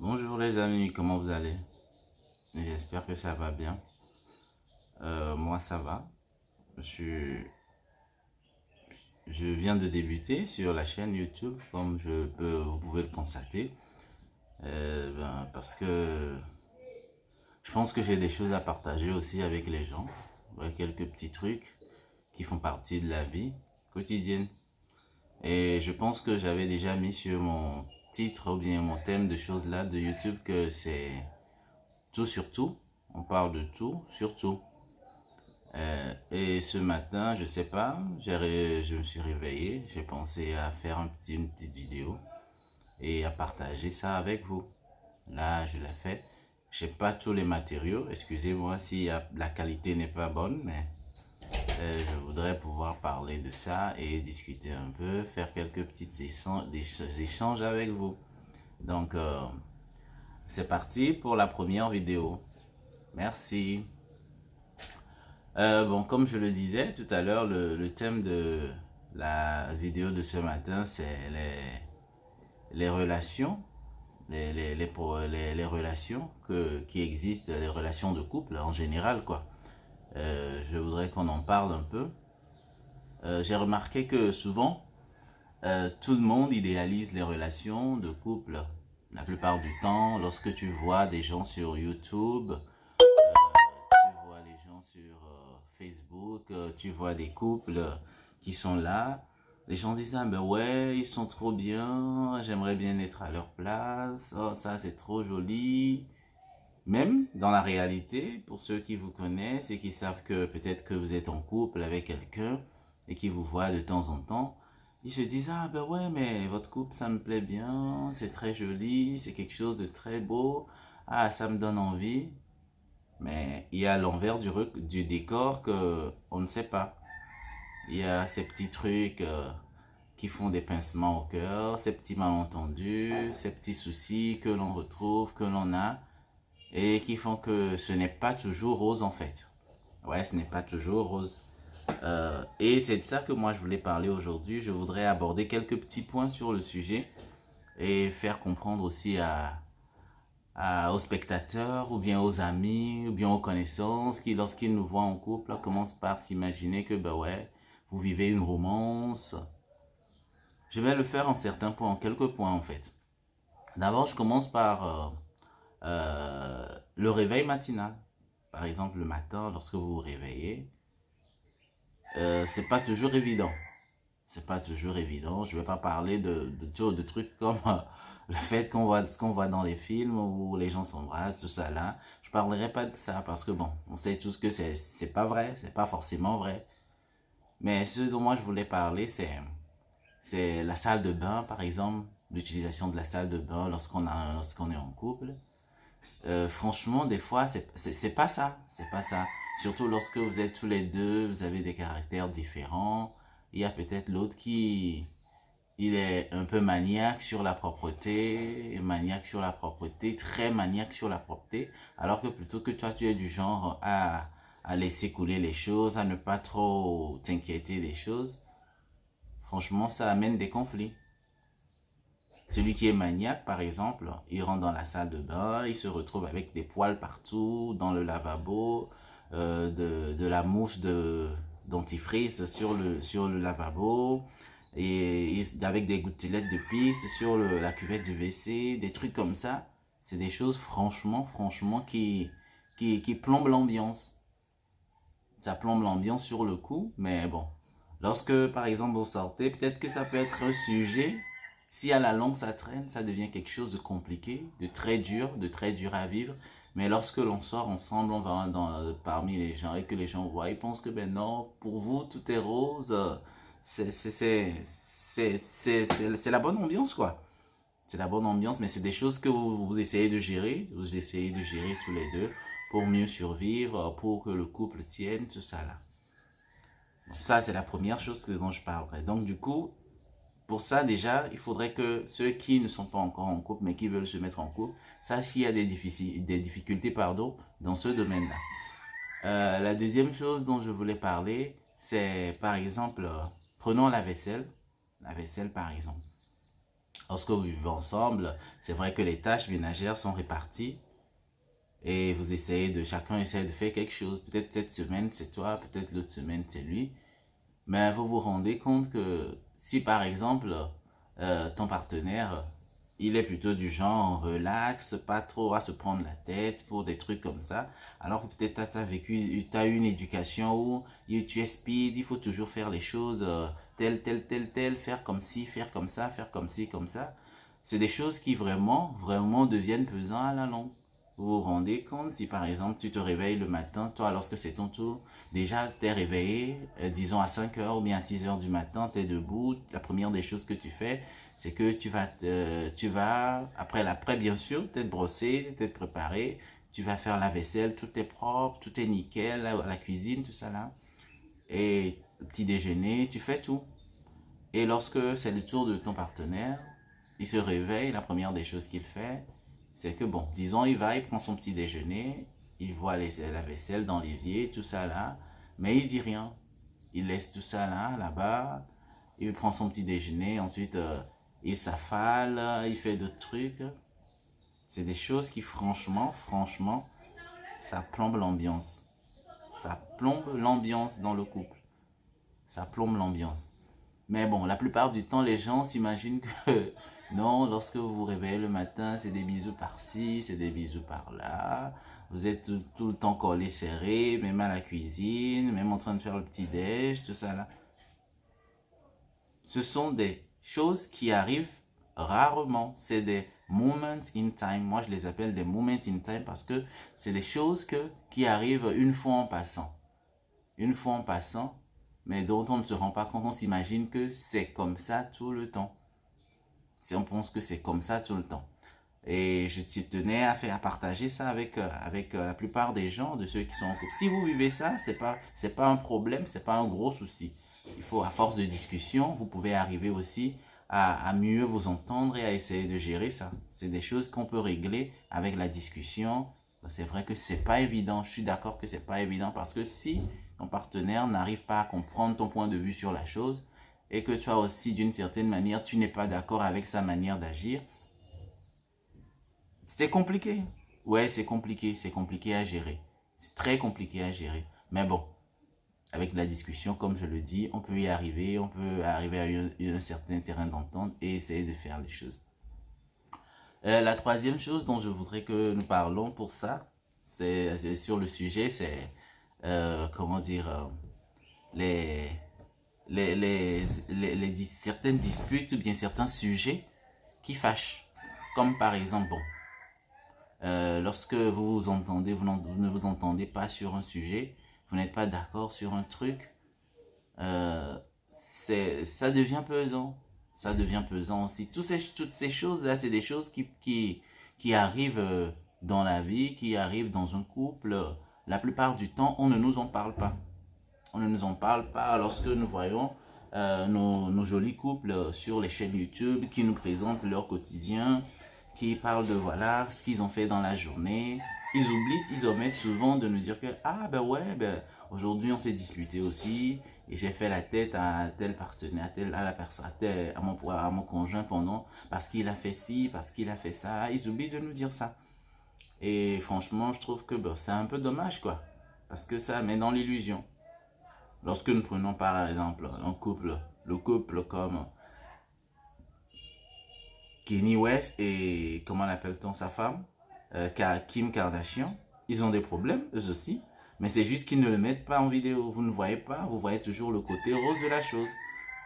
Bonjour les amis, comment vous allez? J'espère que ça va bien. Moi ça va. Je suis... je viens de débuter sur la chaîne YouTube, comme vous pouvez le constater. Parce que je pense que j'ai des choses à partager aussi avec les gens. Ouais, quelques petits trucs qui font partie de la vie quotidienne. Et je pense que j'avais déjà mis sur mon titre ou bien mon thème de choses là de YouTube que c'est tout sur tout. On parle de tout sur tout. Et ce matin, je sais pas, je me suis réveillé, j'ai pensé à faire une petite vidéo et à partager ça avec vous. Là, je l'ai fait. J'ai pas tous les matériaux, excusez-moi si la qualité n'est pas bonne, mais je voudrais pouvoir parler de ça et discuter un peu, faire quelques petits échanges avec vous. Donc, c'est parti pour la première vidéo. Merci. Bon, comme je le disais tout à l'heure, le thème de la vidéo de ce matin, c'est les relations, les relations qui existent, les relations de couple en général, quoi. Je voudrais qu'on en parle un peu. J'ai remarqué que souvent, tout le monde idéalise les relations de couple. La plupart du temps, lorsque tu vois des gens sur YouTube, tu vois les gens sur Facebook, tu vois des couples qui sont là. Les gens disent, ah ben ouais, ils sont trop bien, j'aimerais bien être à leur place, oh ça c'est trop joli. Même dans la réalité, pour ceux qui vous connaissent et qui savent que peut-être que vous êtes en couple avec quelqu'un et qui vous voient de temps en temps, ils se disent, ah ben ouais, mais votre couple ça me plaît bien, c'est très joli, c'est quelque chose de très beau, ah ça me donne envie. Mais il y a l'envers du décor que on ne sait pas. Il y a ces petits trucs qui font des pincements au cœur, ces petits malentendus, ces petits soucis que l'on retrouve, que l'on a, et qui font que ce n'est pas toujours rose en fait. Ouais, ce n'est pas toujours rose. Et c'est de ça que moi je voulais parler aujourd'hui. Je voudrais aborder quelques petits points sur le sujet et faire comprendre aussi aux spectateurs ou bien aux amis ou bien aux connaissances qui lorsqu'ils nous voient en couple commencent par s'imaginer que bah ouais, vous vivez une romance. Je vais le faire en certains points, en quelques points en fait. D'abord, je commence par le réveil matinal. Par exemple, le matin, lorsque vous vous réveillez, c'est pas toujours évident. C'est pas toujours évident. Je vais pas parler de trucs comme le fait qu'on voit ce qu'on voit dans les films où les gens s'embrassent, tout ça là. Je parlerai pas de ça parce que bon, on sait tous que c'est pas vrai, c'est pas forcément vrai. Mais ce dont moi je voulais parler, c'est la salle de bain par exemple, l'utilisation de la salle de bain lorsqu'on est en couple. Franchement, des fois, c'est pas ça. C'est pas ça. Surtout lorsque vous êtes tous les deux, vous avez des caractères différents. Il y a peut-être l'autre il est un peu maniaque sur la propreté, très maniaque sur la propreté. Alors que plutôt que toi, tu es du genre à laisser couler les choses, à ne pas trop t'inquiéter des choses. Franchement, ça amène des conflits. Celui qui est maniaque, par exemple, il rentre dans la salle de bain, il se retrouve avec des poils partout, dans le lavabo, de la mousse dentifrice sur le lavabo, avec des gouttelettes de pisse sur la cuvette du WC, des trucs comme ça. C'est des choses, franchement, qui plombent l'ambiance. Ça plombe l'ambiance sur le coup, mais bon. Lorsque, par exemple, vous sortez, peut-être que ça peut être un sujet. Si à la longue ça traîne, ça devient quelque chose de compliqué, de très dur à vivre. Mais lorsque l'on sort ensemble, on va parmi les gens et que les gens voient, ils pensent que ben non, pour vous tout est rose. C'est la bonne ambiance quoi. C'est la bonne ambiance, mais c'est des choses que vous essayez de gérer. Vous essayez de gérer tous les deux pour mieux survivre, pour que le couple tienne, tout ça là. Ça, c'est la première chose dont je parlerai. Donc, du coup, pour ça, déjà, il faudrait que ceux qui ne sont pas encore en couple, mais qui veulent se mettre en couple, sachent qu'il y a des difficultés pardon, dans ce domaine-là. La deuxième chose dont je voulais parler, c'est par exemple, prenons la vaisselle. La vaisselle, par exemple. Lorsque vous vivez ensemble, c'est vrai que les tâches ménagères sont réparties et vous essayez de, chacun essaie de faire quelque chose. Peut-être cette semaine c'est toi, peut-être l'autre semaine c'est lui. Mais vous vous rendez compte que si par exemple ton partenaire, il est plutôt du genre relax, pas trop à se prendre la tête pour des trucs comme ça, alors que peut-être tu as vécu, tu as eu une éducation où tu es speed, il faut toujours faire les choses tel, faire comme ci, faire comme ça, faire comme ci, comme ça. C'est des choses qui vraiment deviennent pesantes à la longue. Vous vous rendez compte si par exemple tu te réveilles le matin, toi lorsque c'est ton tour, déjà tu es réveillé, disons à 5 heures ou bien à 6 heures du matin, tu es debout, la première des choses que tu fais, c'est que tu vas après bien sûr, t'être brossé, t'être préparé, tu vas faire la vaisselle, tout est propre, tout est nickel, la cuisine, tout ça là. Et le petit déjeuner, tu fais tout. Et lorsque c'est le tour de ton partenaire, il se réveille, la première des choses qu'il fait, c'est que bon, disons, il prend son petit déjeuner, il voit la vaisselle dans l'évier, tout ça là, mais il dit rien. Il laisse tout ça là, là-bas, il prend son petit déjeuner, ensuite il s'affale, il fait d'autres trucs. C'est des choses qui franchement, ça plombe l'ambiance. Ça plombe l'ambiance dans le couple. Ça plombe l'ambiance. Mais bon, la plupart du temps, les gens s'imaginent que non, lorsque vous vous réveillez le matin, c'est des bisous par-ci, c'est des bisous par-là. Vous êtes tout le temps collés serrés, même à la cuisine, même en train de faire le petit-déj, tout ça là. Ce sont des choses qui arrivent rarement. C'est des moments in time. Moi, je les appelle des moments in time parce que c'est des choses qui arrivent une fois en passant. Une fois en passant, mais dont on ne se rend pas compte. On s'imagine que c'est comme ça tout le temps. On pense que c'est comme ça tout le temps. Et je tenais à partager ça avec la plupart des gens, de ceux qui sont en couple. Si vous vivez ça, c'est pas un problème, c'est pas un gros souci. Il faut, à force de discussion, vous pouvez arriver aussi à mieux vous entendre et à essayer de gérer ça. C'est des choses qu'on peut régler avec la discussion. C'est vrai que c'est pas évident. Je suis d'accord que c'est pas évident parce que si ton partenaire n'arrive pas à comprendre ton point de vue sur la chose et que toi aussi, d'une certaine manière, tu n'es pas d'accord avec sa manière d'agir, c'est compliqué. Ouais, c'est compliqué à gérer. C'est très compliqué à gérer. Mais bon, avec la discussion, comme je le dis, on peut y arriver, on peut arriver à un certain terrain d'entente et essayer de faire les choses. La troisième chose dont je voudrais que nous parlons pour ça, c'est sur le sujet, c'est, comment dire, les, certaines disputes ou bien certains sujets qui fâchent. Comme par exemple, bon, lorsque vous vous entendez, vous ne vous entendez pas sur un sujet, vous n'êtes pas d'accord sur un truc, ça devient pesant. Ça devient pesant aussi. Toutes ces choses-là, c'est des choses qui arrivent dans la vie, qui arrivent dans un couple. La plupart du temps, on ne nous en parle pas. On ne nous en parle pas lorsque nous voyons nos jolis couples sur les chaînes YouTube qui nous présentent leur quotidien, qui parlent de voilà ce qu'ils ont fait dans la journée. Ils omettent souvent de nous dire que ah ben ouais, ben aujourd'hui on s'est disputé aussi et j'ai fait la tête à tel partenaire, à la personne, à mon conjoint pendant parce qu'il a fait ci, parce qu'il a fait ça. Ils oublient de nous dire ça. Et franchement, je trouve que ben, c'est un peu dommage quoi, parce que ça met dans l'illusion. Lorsque nous prenons par exemple un couple, le couple comme Kanye West et comment l'appelle-t-on sa femme, Kim Kardashian, ils ont des problèmes eux aussi, mais c'est juste qu'ils ne le mettent pas en vidéo. Vous ne voyez pas, vous voyez toujours le côté rose de la chose.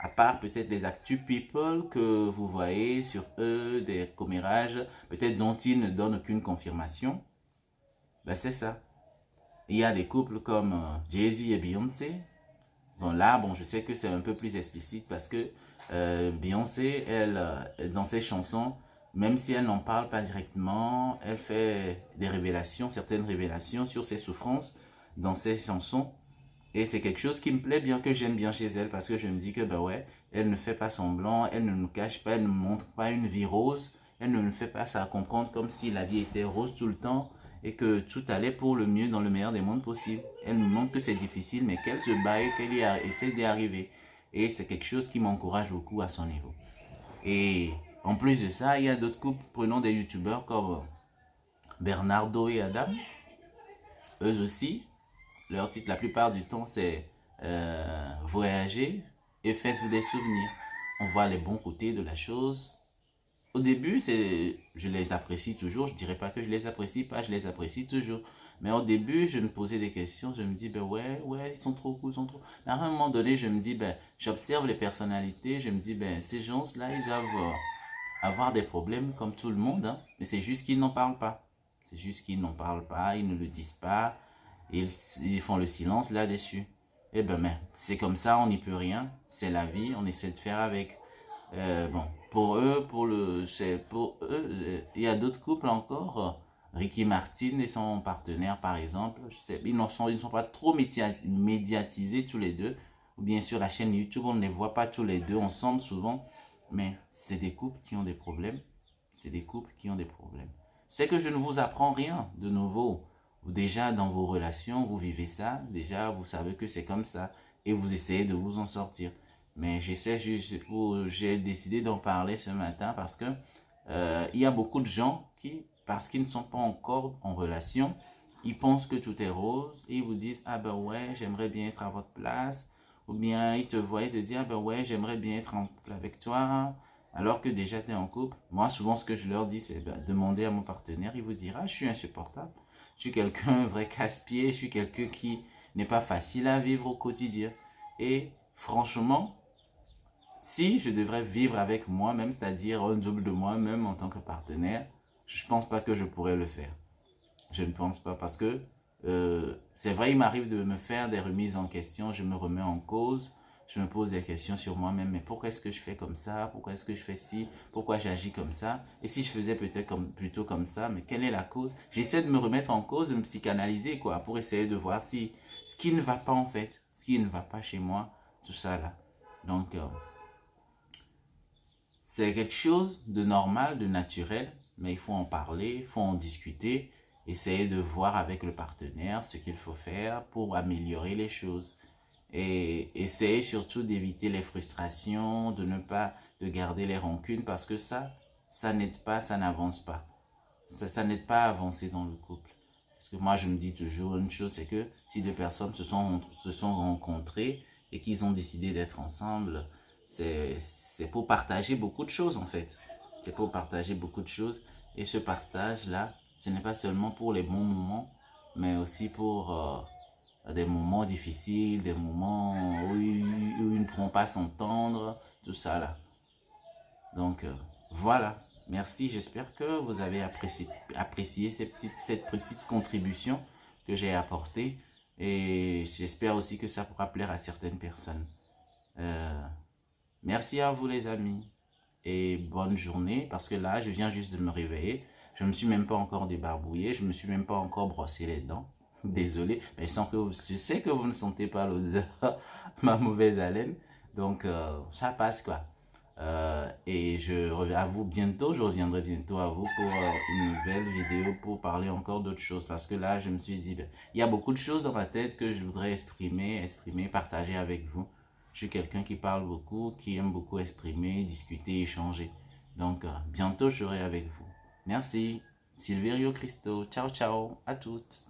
À part peut-être les actus people que vous voyez sur eux, des commérages, peut-être dont ils ne donnent aucune confirmation. Ben c'est ça. Il y a des couples comme Jay-Z et Beyoncé. Bon là, bon, je sais que c'est un peu plus explicite parce que Beyoncé, elle, dans ses chansons, même si elle n'en parle pas directement, elle fait des révélations, certaines révélations sur ses souffrances dans ses chansons. Et c'est quelque chose qui me plaît bien, que j'aime bien chez elle parce que je me dis que ben ouais, elle ne fait pas semblant, elle ne nous cache pas, elle ne montre pas une vie rose, elle ne nous fait pas ça comprendre comme si la vie était rose tout le temps et que tout allait pour le mieux dans le meilleur des mondes possible. Elle nous montre que c'est difficile mais qu'elle se bat et essaie d'y arriver. Et c'est quelque chose qui m'encourage beaucoup à son niveau. Et En plus de ça, il y a d'autres couples, prenons des youtubeurs comme Bernardo et Adam. Eux aussi, leur titre la plupart du temps c'est voyager et faites-vous des souvenirs. On voit les bons côtés de la chose. Au début, je les apprécie toujours. Je dirais pas que je les apprécie pas, je les apprécie toujours. Mais au début, je me posais des questions. Je me dis, ben ouais, ils sont trop cool, ils sont trop. Mais à un moment donné, je me dis, ben, j'observe les personnalités. Je me dis, ben, ces gens-là, ils doivent avoir des problèmes comme tout le monde. Hein. Mais c'est juste qu'ils n'en parlent pas. C'est juste qu'ils n'en parlent pas, ils ne le disent pas. Ils font le silence là-dessus. Eh ben, mais c'est comme ça, on n'y peut rien. C'est la vie, on essaie de faire avec. Bon, pour eux, il y a d'autres couples encore. Ricky Martin et son partenaire, par exemple, ils ne sont pas trop médiatisés tous les deux. Ou bien sur la chaîne YouTube, on ne les voit pas tous les deux ensemble souvent. Mais c'est des couples qui ont des problèmes. C'est des couples qui ont des problèmes. C'est que je ne vous apprends rien de nouveau. Déjà, dans vos relations, vous vivez ça. Déjà, vous savez que c'est comme ça. Et vous essayez de vous en sortir. Mais j'ai décidé d'en parler ce matin parce que il y a beaucoup de gens qui, parce qu'ils ne sont pas encore en relation, ils pensent que tout est rose et ils vous disent, ah ben ouais, j'aimerais bien être à votre place. Ou bien ils te voient et te disent, ah ben ouais, j'aimerais bien être en couple avec toi. Alors que déjà tu es en couple. Moi, souvent, ce que je leur dis, c'est demander à mon partenaire, il vous dira, je suis insupportable. Je suis quelqu'un, un vrai casse-pied, je suis quelqu'un qui n'est pas facile à vivre au quotidien. Et franchement, si je devrais vivre avec moi-même, c'est-à-dire un double de moi-même en tant que partenaire, je ne pense pas que je pourrais le faire. Je ne pense pas parce que c'est vrai, il m'arrive de me faire des remises en question, je me remets en cause, je me pose des questions sur moi-même, mais pourquoi est-ce que je fais comme ça? Pourquoi est-ce que je fais ci? Pourquoi j'agis comme ça? Et si je faisais peut-être plutôt comme ça, mais quelle est la cause? J'essaie de me remettre en cause, de me psychanalyser, quoi, pour essayer de voir si ce qui ne va pas en fait, ce qui ne va pas chez moi, tout ça là. Donc, c'est quelque chose de normal, de naturel, mais il faut en parler, il faut en discuter, essayer de voir avec le partenaire ce qu'il faut faire pour améliorer les choses. Et essayer surtout d'éviter les frustrations, de ne pas de garder les rancunes parce que ça n'aide pas, ça n'avance pas. Ça n'aide pas à avancer dans le couple. Parce que moi, je me dis toujours une chose, c'est que si deux personnes se sont rencontrées et qu'ils ont décidé d'être ensemble, c'est pour partager beaucoup de choses en fait. C'est pour partager beaucoup de choses. Et ce partage-là, ce n'est pas seulement pour les bons moments, mais aussi pour des moments difficiles, des moments où ils ne pourront pas s'entendre, tout ça là. Donc voilà. Merci, j'espère que vous avez apprécié cette petite contribution que j'ai apportée et j'espère aussi que ça pourra plaire à certaines personnes. Merci à vous les amis et bonne journée parce que là je viens juste de me réveiller. Je ne me suis même pas encore débarbouillé, je ne me suis même pas encore brossé les dents. Désolé, mais je sais que vous ne sentez pas l'odeur, ma mauvaise haleine. Donc ça passe quoi. Et je reviens à vous bientôt, je reviendrai bientôt à vous pour une nouvelle vidéo pour parler encore d'autres choses. Parce que là, je me suis dit, ben, il y a beaucoup de choses dans ma tête que je voudrais exprimer, partager avec vous. Je suis quelqu'un qui parle beaucoup, qui aime beaucoup exprimer, discuter, échanger. Donc, bientôt, je serai avec vous. Merci. Silverio Christo. Ciao, ciao à toutes.